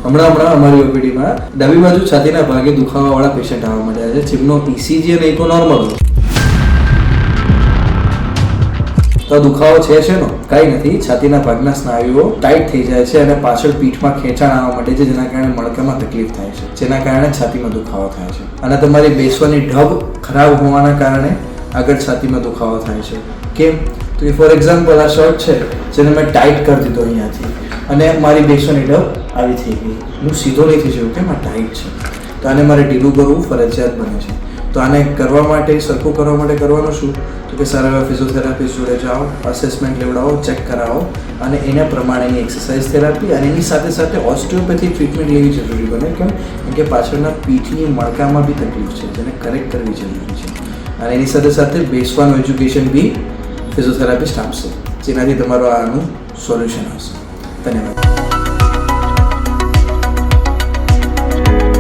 હમણાં અમારી ઓપીડીમાં ડાબી બાજુ છાતીના ભાગે દુખાવાવાળા પેશન્ટ આવવા માંડ્યા છે, જેમનો ECG અને ઇકો નોર્મલ હોય. તો દુખાવો છે શેનો? કાંઈ નથી, છાતીના ભાગના સ્નાયુઓ ટાઈટ થઈ જાય છે અને પાછળ પીઠમાં ખેંચાણ આવવા માંડે છે, જેના કારણે મણકામાં તકલીફ થાય છે, જેના કારણે છાતીમાં દુખાવો થાય છે. અને તમારી બેસવાની ઢબ ખરાબ હોવાના કારણે આગળ છાતીમાં દુખાવો થાય છે. કેમ? તો કે ફોર એક્ઝામ્પલ આ શર્ટ છે જેને મેં ટાઈટ કરી દીધો અહીંયાથી અને મારી બેસવાની ઢબ આવી થઈ ગઈ, હું સીધો નહીં થઈ શકું, કેમ? આ ટાઈટ છે. તો આને મારે ઢીલું કરવું ફરજિયાત બને છે. તો આને કરવા માટે, સરખું કરવા માટે કરવાનું શું? તો કે સારા એવા ફિઝિયોથેરાપિસ્ટ જોડે જાઓ, અસેસમેન્ટ લેવડાવો, ચેક કરાવો અને એના પ્રમાણેની એક્સરસાઇઝ થેરાપી અને એની સાથે સાથે ઓસ્ટિયોપેથિક ટ્રીટમેન્ટ લેવી જરૂરી બને. કેમ? કે પાછળના પીઠની મણકામાં બી તકલીફ છે, જેને કરેક્ટ કરવી જરૂરી છે. અને એની સાથે સાથે બેસવાનું એજ્યુકેશન બી ફિઝિયોથેરાપિસ્ટ આપશે, જેનાથી તમારું આનું સોલ્યુશન આવશે. ધન્યવાદ.